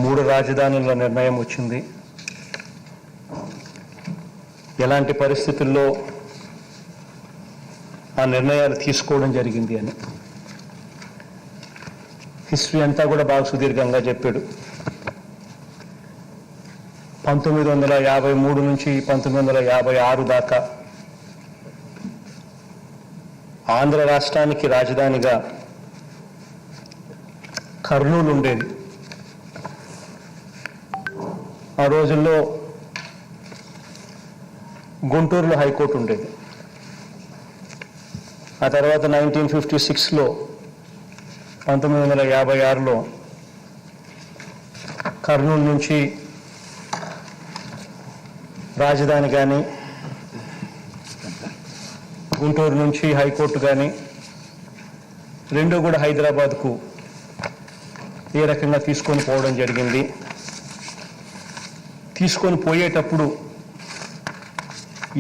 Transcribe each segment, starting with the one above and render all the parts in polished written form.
3 రాజధానుల నిర్ణయం వచ్చింది. ఎలాంటి పరిస్థితుల్లో ఆ నిర్ణయాలు తీసుకోవడం జరిగింది అని హిస్టరీ అంతా కూడా బాగా సుదీర్ఘంగా చెప్పాడు. 1953 నుంచి 1956 దాకా ఆంధ్ర రాష్ట్రానికి రాజధానిగా కర్నూలు ఉండేది. ఆ రోజుల్లో గుంటూరులో హైకోర్టు ఉండేది. ఆ తర్వాత 1956లో 1956లో కర్నూలు నుంచి రాజధాని కానీ గుంటూరు నుంచి హైకోర్టు కానీ రెండూ కూడా హైదరాబాద్కు ఏ రకంగా తీసుకొని పోవడం జరిగింది. తీసుకొని పోయేటప్పుడు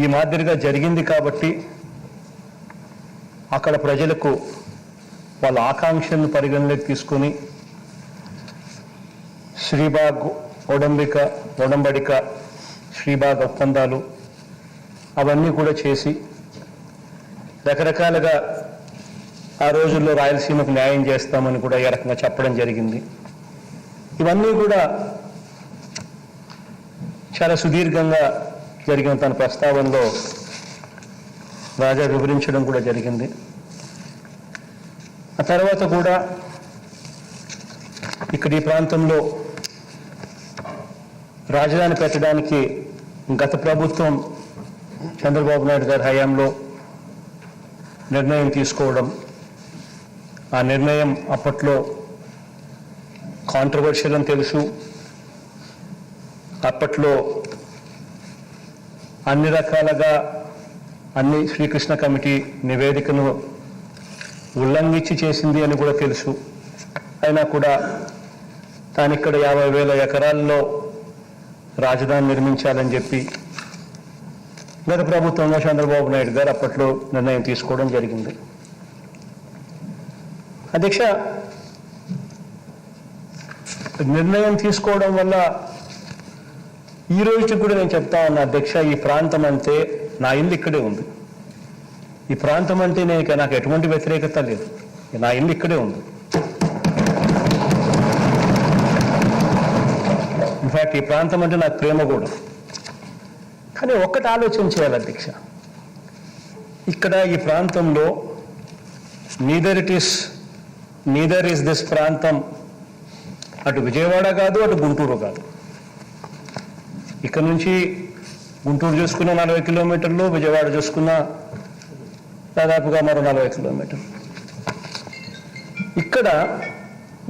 ఈ మాదిరిగా జరిగింది కాబట్టి అక్కడ ప్రజలకు వాళ్ళ ఆకాంక్షలను పరిగణలోకి తీసుకొని శ్రీబాగ్ ఒడంబడిక శ్రీబాగ్ ఒప్పందాలు అవన్నీ కూడా చేసి రకరకాలుగా ఆ రోజుల్లో రాయలసీమకు న్యాయం చేస్తామని కూడా ఏ రకంగా చెప్పడం జరిగింది. ఇవన్నీ కూడా చాలా సుదీర్ఘంగా జరిగిన తన ప్రస్తావనలో రాజా వివరించడం కూడా జరిగింది. ఆ తర్వాత కూడా ఇక్కడ ఈ ప్రాంతంలో రాజధాని పెట్టడానికి గత ప్రభుత్వం చంద్రబాబు నాయుడు గారి హయాంలో నిర్ణయం తీసుకోవడం, ఆ నిర్ణయం అప్పట్లో కాంట్రవర్షియల్ అని తెలుసు. అప్పట్లో అన్ని రకాలుగా అన్ని శ్రీకృష్ణ కమిటీ నివేదికను ఉల్లంఘించి చేసింది అని కూడా తెలుసు. అయినా కూడా తానిక్కడ 50,000 ఎకరాల్లో రాజధాని నిర్మించాలని చెప్పి గత ప్రభుత్వంలో చంద్రబాబు నాయుడు గారు అప్పట్లో నిర్ణయం తీసుకోవడం జరిగింది. అధ్యక్ష, నిర్ణయం తీసుకోవడం వల్ల ఈ రోజుకి కూడా నేను చెప్తా ఉన్నా అధ్యక్ష, ఈ ప్రాంతం అంటే నా ఇల్లు ఇక్కడే ఉంది. ఈ ప్రాంతం అంటే నాకు ఎటువంటి వ్యతిరేకత లేదు. నా ఇల్లు ఇక్కడే ఉంది. ఇన్ఫ్యాక్ట్ ఈ ప్రాంతం అంటే నాకు ప్రేమ కూడా. కానీ ఒక్కటి ఆలోచన చేయాలి అధ్యక్ష, ఇక్కడ ఈ ప్రాంతంలో నీదర్ ఇస్ దిస్ ప్రాంతం అటు విజయవాడ కాదు, అటు గుంటూరు కాదు. ఇక్కడ నుంచి గుంటూరు చూసుకున్న 40 కిలోమీటర్లు, విజయవాడ చూసుకున్న దాదాపుగా మరో 40 కిలోమీటర్లు. ఇక్కడ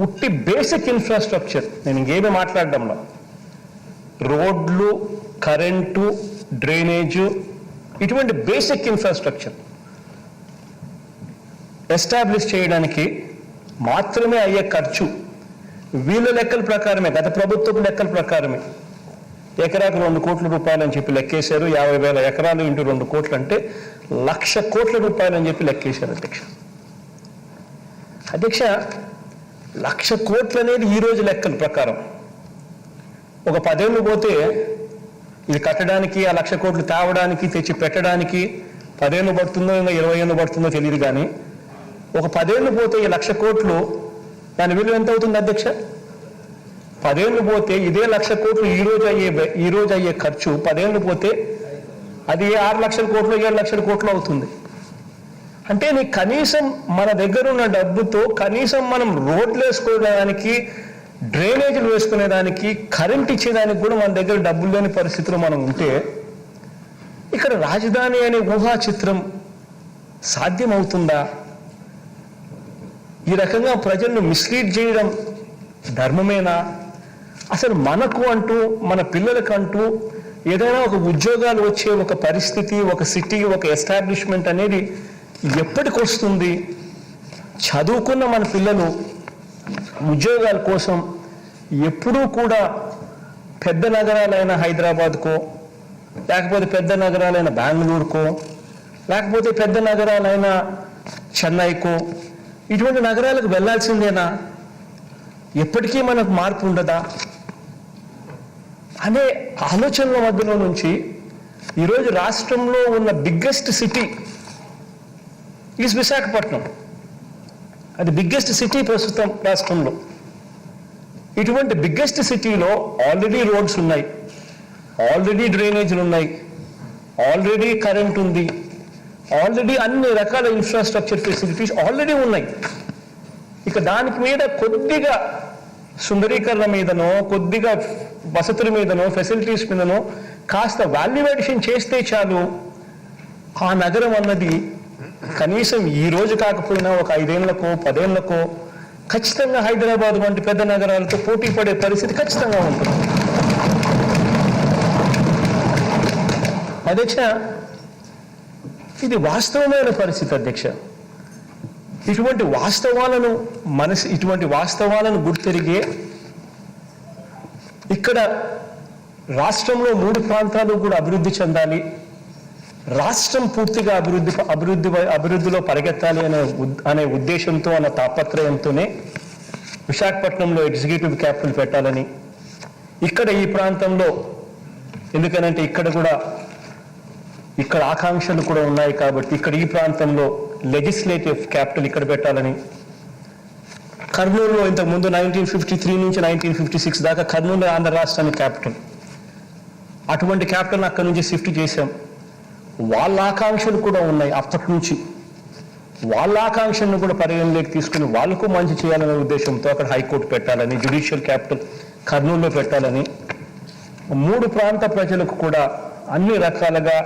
ఉట్టి బేసిక్ ఇన్ఫ్రాస్ట్రక్చర్, నేను ఇంకేమీ మాట్లాడడంలో, రోడ్లు, కరెంటు, డ్రైనేజు, ఇటువంటి బేసిక్ ఇన్ఫ్రాస్ట్రక్చర్ ఎస్టాబ్లిష్ చేయడానికి మాత్రమే అయ్యే ఖర్చు వీళ్ళ లెక్కల ప్రకారమే, గత ప్రభుత్వపు లెక్కల ప్రకారమే ఎకరాకు 2 కోట్ల రూపాయలు అని చెప్పి లెక్కేశారు. 50,000 ఎకరాలు ఇంటూ 2 కోట్లు అంటే 1,00,000 కోట్ల రూపాయలు అని చెప్పి లెక్కేశారు అధ్యక్ష. అధ్యక్ష, 1,00,000 కోట్లు అనేది ఈ రోజు లెక్కల ప్రకారం ఒక 10 ఏళ్ళు పోతే ఇది కట్టడానికి, ఆ 1,00,000 కోట్లు తేవడానికి, తెచ్చి పెట్టడానికి 10 ఏళ్ళు పడుతుందో ఇంకా 20 ఏళ్ళు పడుతుందో తెలియదు. కానీ ఒక 10 ఏళ్ళు పోతే ఈ 1,00,000 కోట్లు దాని విలువ ఎంత అవుతుంది అధ్యక్ష? 10 ఏళ్ళు పోతే ఇదే 1,00,000 కోట్లు ఈ రోజు అయ్యే ఖర్చు 10 ఏళ్ళు పోతే అది 6 లక్షల కోట్లు, 7 లక్షల కోట్లు అవుతుంది. అంటే నీకు కనీసం మన దగ్గర ఉన్న డబ్బుతో కనీసం మనం రోడ్లు వేసుకోవడానికి, డ్రైనేజీలు వేసుకునేదానికి, కరెంట్ ఇచ్చేదానికి కూడా మన దగ్గర డబ్బులు లేని పరిస్థితిలో మనం ఉంటే ఇక్కడ రాజధాని అనే ఊహా చిత్రం సాధ్యమవుతుందా? ఈ రకంగా ప్రజలను మిస్లీడ్ చేయడం ధర్మమేనా? అసలు మనకు అంటూ, మన పిల్లలకంటూ ఏదైనా ఒక ఉద్యోగాలు వచ్చే ఒక పరిస్థితి, ఒక సిటీ, ఒక ఎస్టాబ్లిష్మెంట్ అనేది ఎప్పటికి వస్తుంది? చదువుకున్న మన పిల్లలు ఉద్యోగాల కోసం ఎప్పుడూ కూడా పెద్ద నగరాలైన హైదరాబాద్కో, లేకపోతే పెద్ద నగరాలైన బెంగళూరుకో, లేకపోతే పెద్ద నగరాలైన చెన్నైకో, ఇటువంటి నగరాలకు వెళ్ళాల్సిందేనా? ఎప్పటికీ మనకు మార్పు ఉండదా అనే ఆలోచనల మధ్యలో నుంచి ఈరోజు రాష్ట్రంలో ఉన్న బిగ్గెస్ట్ సిటీ ఈజ్ విశాఖపట్నం. అది బిగ్గెస్ట్ సిటీ ప్రస్తుతం రాష్ట్రంలో. ఇటువంటి బిగ్గెస్ట్ సిటీలో ఆల్రెడీ రోడ్స్ ఉన్నాయి, ఆల్రెడీ డ్రైనేజీలు ఉన్నాయి, ఆల్రెడీ కరెంట్ ఉంది, ఆల్రెడీ అన్ని రకాల ఇన్ఫ్రాస్ట్రక్చర్ ఫెసిలిటీస్ ఆల్రెడీ ఉన్నాయి. ఇక దానికి మీద కొద్దిగా సుందరీకరణ మీదనో, కొద్దిగా వసతుల మీదనో, ఫెసిలిటీస్ మీదనో కాస్త వాల్యుయేషన్ చేస్తే చాలు ఆ నగరం అన్నది కనీసం ఈ రోజు కాకపోయినా ఒక 5 ఏళ్లకో 10 ఏళ్లకో ఖచ్చితంగా హైదరాబాద్ వంటి పెద్ద నగరాలతో పోటీ పడే పరిస్థితి ఖచ్చితంగా ఉంటుంది. అధ్యక్ష, ఇది వాస్తవమైన పరిస్థితి అధ్యక్ష. ఇటువంటి వాస్తవాలను గుర్తెరిగే ఇక్కడ రాష్ట్రంలో 3 ప్రాంతాలు కూడా అభివృద్ధి చెందాలి, రాష్ట్రం పూర్తిగా అభివృద్ధిలో పరిగెత్తాలి అనే ఉద్దేశంతో, అన్న తాపత్రయంతోనే విశాఖపట్నంలో ఎగ్జిక్యూటివ్ క్యాపిటల్ పెట్టాలని, ఇక్కడ ఈ ప్రాంతంలో ఎందుకనంటే ఇక్కడ ఆకాంక్షలు కూడా ఉన్నాయి కాబట్టి ఇక్కడ ఈ ప్రాంతంలో లెజిస్లేటివ్ క్యాపిటల్ ఇక్కడ పెట్టాలని, కర్నూలులో ఇంతకుముందు 1953 నుంచి 1956 దాకా కర్నూలు ఆంధ్ర రాష్ట్రానికి క్యాపిటల్, అటువంటి క్యాపిటల్ అక్కడి నుంచి షిఫ్ట్ చేశాం. వాళ్ళ ఆకాంక్షలు కూడా ఉన్నాయి అప్పటి నుంచి, వాళ్ళ ఆకాంక్షలను కూడా పరిగణలోకి తీసుకుని వాళ్ళకు మంచి చేయాలనే ఉద్దేశంతో అక్కడ హైకోర్టు పెట్టాలని, జ్యుడిషియల్ క్యాపిటల్ కర్నూలులో పెట్టాలని, 3 ప్రాంత ప్రజలకు కూడా అన్ని రకాలుగా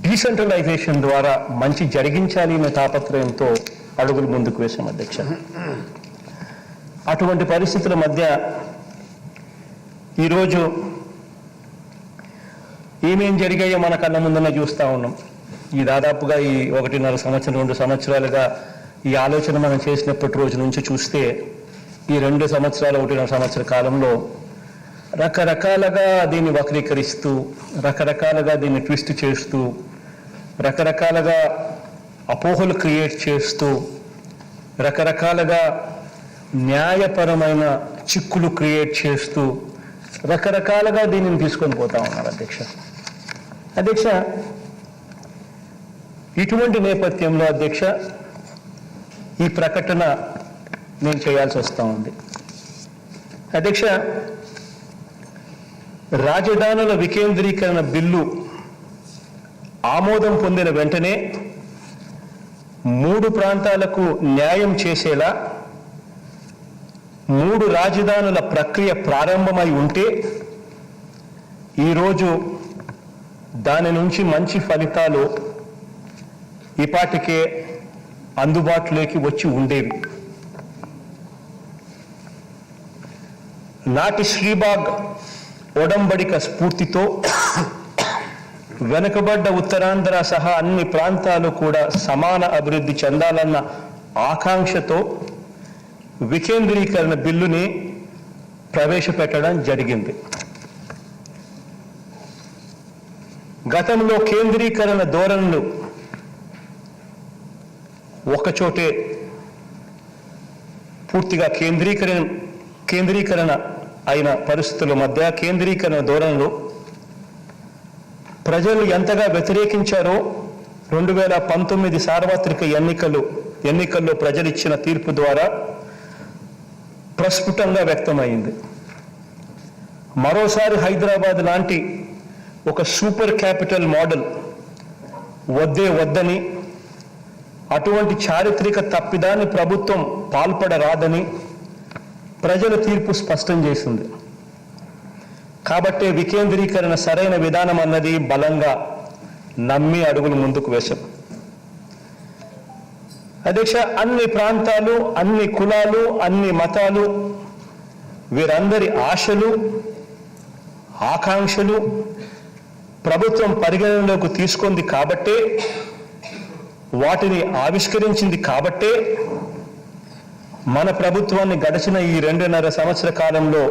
డీసెంట్రలైజేషన్ ద్వారా మంచి జరిగించాలి అనే తాపత్రయంతో అడుగులు ముందుకు వేశాం అధ్యక్ష. అటువంటి పరిస్థితుల మధ్య ఈరోజు ఏమేం జరిగాయో మన కళ్ళ ముందునే చూస్తూ ఉన్నాం. ఈ దాదాపుగా ఈ 1.5 సంవత్సరం 2 సంవత్సరాలుగా ఈ ఆలోచన మనం చేసినప్పటి రోజు నుంచి చూస్తే ఈ 2 సంవత్సరాలు 1.5 సంవత్సర కాలంలో రకరకాలుగా దీన్ని వక్రీకరిస్తూ, రకరకాలుగా దీన్ని ట్విస్ట్ చేస్తూ, రకరకాలుగా అపోహలు క్రియేట్ చేస్తూ, రకరకాలుగా న్యాయపరమైన చిక్కులు క్రియేట్ చేస్తూ రకరకాలుగా దీనిని తీసుకొని పోతా ఉన్నారు అధ్యక్ష. ఇటువంటి నేపథ్యంలో అధ్యక్ష ఈ ప్రకటన నేను చేయాల్సి వస్తూ ఉంది అధ్యక్ష. రాజధానుల వికేంద్రీకరణ బిల్లు ఆమోదం పొందిన వెంటనే 3 ప్రాంతాలకు న్యాయం చేసేలా 3 రాజధానుల ప్రక్రియ ప్రారంభమై ఉంటే ఈరోజు దాని నుంచి మంచి ఫలితాలు ఈపాటికే అందుబాటులోకి వచ్చి ఉండేవి. నాటి శ్రీబాగ్ ఒడంబడిక స్ఫూర్తితో వెనుకబడ్డ ఉత్తరాంధ్ర సహా అన్ని ప్రాంతాలు కూడా సమాన అభివృద్ధి చెందాలన్న ఆకాంక్షతో వికేంద్రీకరణ బిల్లుని ప్రవేశపెట్టడం జరిగింది. గతంలో కేంద్రీకరణ ధోరణులు ఒకచోటే పూర్తిగా కేంద్రీకరణ అయిన పరిస్థితుల మధ్య కేంద్రీకరణ ధోరణులు ప్రజలు ఎంతగా వ్యతిరేకించారో 2019 సార్వత్రిక ఎన్నికల్లో ప్రజలిచ్చిన తీర్పు ద్వారా ప్రస్ఫుటంగా వ్యక్తమైంది. మరోసారి హైదరాబాద్ లాంటి ఒక సూపర్ క్యాపిటల్ మోడల్ వద్దని, అటువంటి చారిత్రక తప్పిదాన్ని ప్రభుత్వం పాల్పడరాదని ప్రజల తీర్పు స్పష్టం చేసింది. కాబట్టే వికేంద్రీకరణ సరైన విధానం అన్నది బలంగా నమ్మి అడుగులు ముందుకు వేశాం అధ్యక్ష. అన్ని ప్రాంతాలు, అన్ని కులాలు, అన్ని మతాలు, వీరందరి ఆశలు, ఆకాంక్షలు ప్రభుత్వం పరిగణనలోకి తీసుకుంది కాబట్టే, వాటిని ఆవిష్కరించింది కాబట్టే మన ప్రభుత్వాన్ని గడిచిన ఈ 2.5 సంవత్సర కాలంలో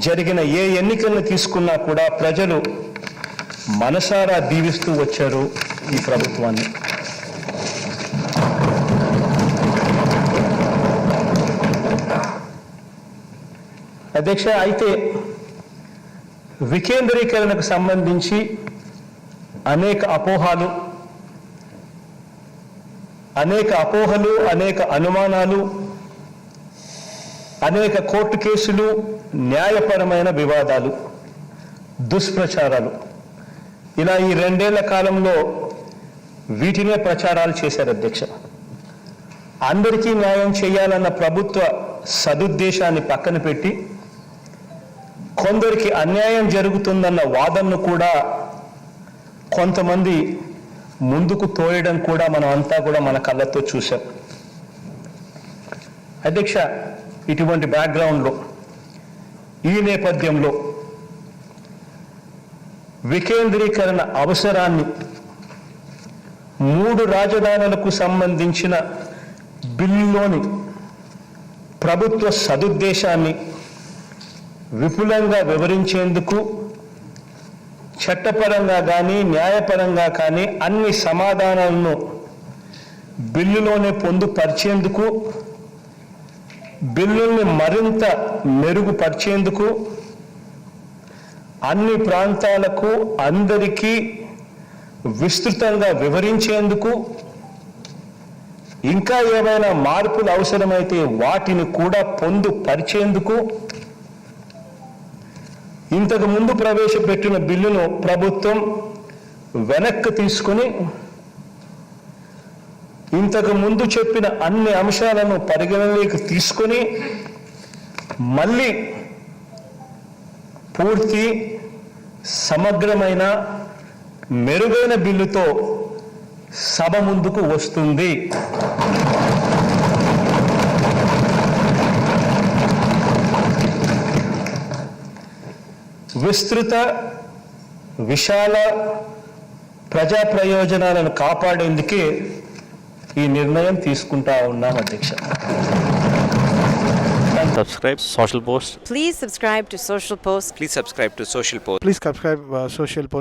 జరిగిన ఏ ఎన్నికలను తీసుకున్నా కూడా ప్రజలు మనసారా దీవిస్తూ వచ్చారు ఈ ప్రభుత్వాన్ని. అధ్యక్ష, అయితే వికేంద్రీకరణకు సంబంధించి అనేక అపోహలు, అనేక అనుమానాలు, అనేక కోర్టు కేసులు, న్యాయపరమైన వివాదాలు, దుష్ప్రచారాలు, ఇలా ఈ 2 ఏళ్ల కాలంలో వీటినే ప్రచారాలు చేశారు అధ్యక్ష. అందరికీ న్యాయం చేయాలన్న ప్రభుత్వ సదుద్దేశాన్ని పక్కన పెట్టి కొందరికి అన్యాయం జరుగుతుందన్న వాదనను కూడా కొంతమంది ముందుకు తోయడం కూడా మనం అంతా కూడా మన కళ్ళతో చూశాం. అధ్యక్ష, ఇటువంటి బ్యాక్గ్రౌండ్లో, ఈ నేపథ్యంలో వికేంద్రీకరణ అవసరాన్ని, 3 రాజధానులకు సంబంధించిన బిల్లులోని ప్రభుత్వ సదుద్దేశాన్ని విపులంగా వివరించేందుకు చట్టపరంగా కానీ న్యాయపరంగా కానీ అన్ని సమాధానాలను బిల్లులోనే పొందుపరిచేందుకు, బిల్లుల్ని మరింత మెరుగుపరిచేందుకు, అన్ని ప్రాంతాలకు అందరికీ విస్తృతంగా వివరించేందుకు, ఇంకా ఏమైనా మార్పులు అవసరమైతే వాటిని కూడా పొందుపరిచేందుకు ఇంతకు ముందు ప్రవేశపెట్టిన బిల్లును ప్రభుత్వం వెనక్కి తీసుకుని ఇంతకు ముందు చెప్పిన అన్ని అంశాలను పరిగణలోకి తీసుకొని మళ్ళీ పూర్తి సమగ్రమైన మెరుగైన బిల్లుతో సభ ముందుకు వస్తుంది. విస్తృత, విశాల ప్రజా ప్రయోజనాలను కాపాడేందుకే ఈ నిర్ణయం తీసుకుంటా ఉన్నాం అధ్యక్ష. Subscribe Social Post. Please subscribe to Social Post. Please subscribe to Social Post. Please subscribe Social Post.